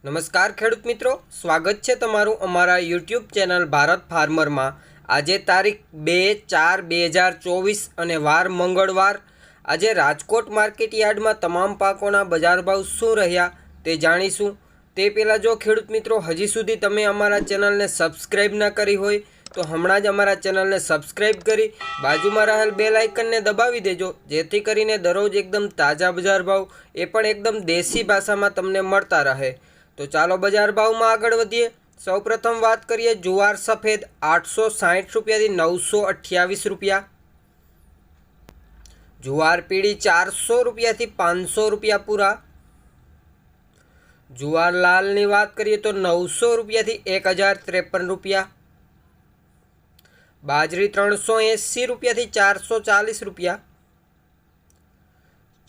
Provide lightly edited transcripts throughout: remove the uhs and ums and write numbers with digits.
નમસ્કાર ખેડૂત મિત્રો, સ્વાગત છે તમારું અમારા યુટ્યુબ ચેનલ ભારત ફાર્મરમાં। આજે તારીખ 2/4/2024 અને વાર મંગળવાર। આજે રાજકોટ માર્કેટ યાર્ડમાં તમામ પાકોના બજાર ભાવ શું રહ્યા તે જાણીશું। તે પહેલાં જો ખેડૂત મિત્રો હજી સુધી તમે અમારા ચેનલને સબસ્ક્રાઈબ ન કરી હોય તો હમણાં જ અમારા ચેનલને સબસ્ક્રાઈબ કરી બાજુમાં રહેલ બેલ આઇકનને દબાવી દેજો, જેથી કરીને દરરોજ એકદમ તાજા બજાર ભાવ એ પણ એકદમ દેશી ભાષામાં તમને મળતા રહે। तो चालो बजार भाव में आगळ वधीए। सौप्रथम बात करिए जुवार सफेद 860 रुपया थी 928 रुपया। जुवार पीड़ी 400 रुपया थी 500 रुपया पूरा। जुवार लाल नी बात करिए तो 900 रुपया थी 1053 रुपया। बाजरी 380 रुपया थी 440 रुपया।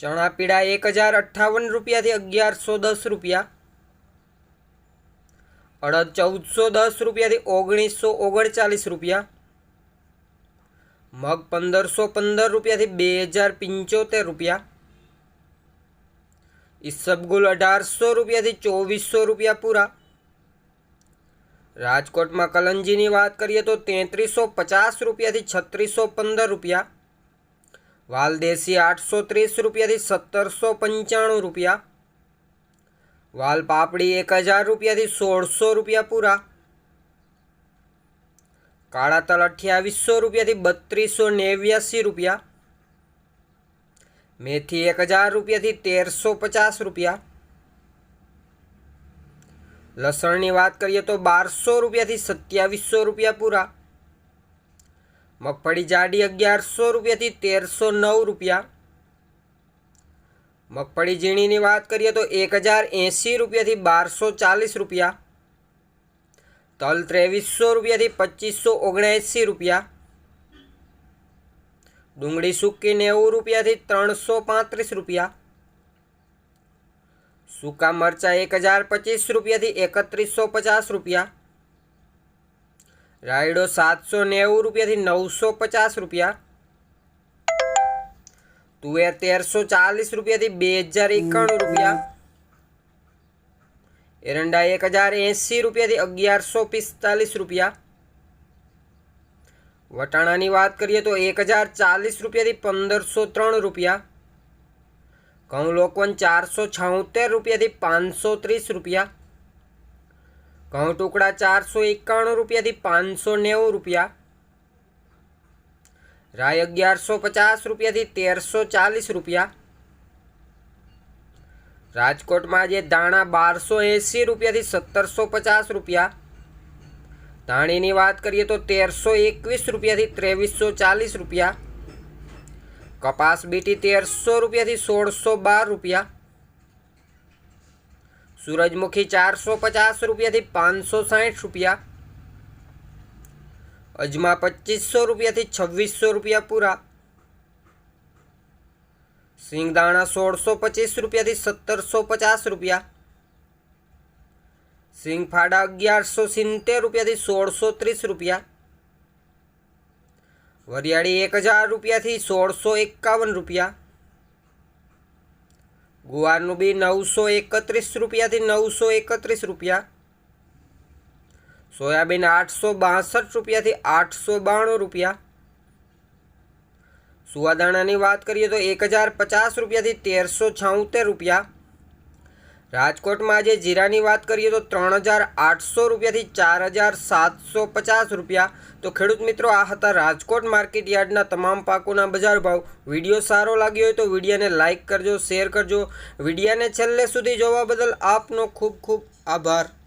चना पीड़ा 1058 रुपया थी 1110 रुपया। अड़द 1410 रुपया थी 1939 रुपया। मग 1515 रुपया थी 2075 रुपया। इसबगुल 1800 रुपया थी 2400 रुपया पूरा। राजकोट में कलंजी की बात करिए तो 3350 रुपया थी 3615 रुपया। वालदेसी 830 रुपया थी 1795 रुपया। वाल पापड़ी 1000 रुपया थी 1600 रुपया पूरा। काला तल 2800 रुपया थी 3289 रुपया। मेथी 1000 रुपया थी 1350 रुपया। लसण की बात करिए तो 1200 रुपया थी 2700 रुपया पूरा। मगफड़ी जाडी 1100 रुपया थी 1309 रुपया। मगफड़ी झीणी की बात करिए तो 1080 रुपया थी 1240 रुपया। तल 2300 रुपया थी 2579 रुपया। डूंगળી सूकी 90 रुपया थी 335 रुपया। सूका मरचा 1025 रुपया थी 3150 रुपया। रायडो 790 रुपया थी 950 रुपया। तुवेर 1340 रुपया थी 2091 रुपया। एरंडा 1080 रुपया थी 1145 रुपया। वटाणा की बात करिए तो 1040 रुपया थी 1503 रुपया। घऊं लोकवन 476 रुपया थी 530 रुपया। घऊं टुकड़ा 491 रुपया थी 590 रुपया। राय 1150 रुपया थी 1340 रुपया। राजकोट में आज दाणा 1280 रुपया थी 1750 रुपया। धाणी की बात करिए तो 1321 रुपया थी 2340 रुपया। कपास बीटी 1300 रुपया थी 1612 रुपया। सूरजमुखी 450 रुपया थी 560 रुपया। अजमा 2500 रुपया थी 2600 रुपया पूरा। सिंगदाणा 1625 रुपया थी 1750 रुपया। सिंगफाड़ा 1170 रुपया थी 1630 रुपया। वरियाड़ी 1000 रुपया थी 1651 रुपया। गुवारनु बी 931 रुपया थी 931 रुपया। सोयाबीन 862 रुपया थी 892 रुपया। सुवादाणा की बात करिए तो 1050 रुपया थी 1376 रुपया। राजकोट में आज जीरा की बात करिए तो 3800 रुपया थी 4750 रुपया। तो खेडूत मित्रों, आ हता राजकोट मार्केट यार्डना तमाम पाकोना बजार भाव। विडियो सारो लाग्यो होय तो विडियो ने लाइक करजो, शेर करजो। विडियो ने छेल्ले सुधी जोवा बदल आपनो खूब खूब आभार।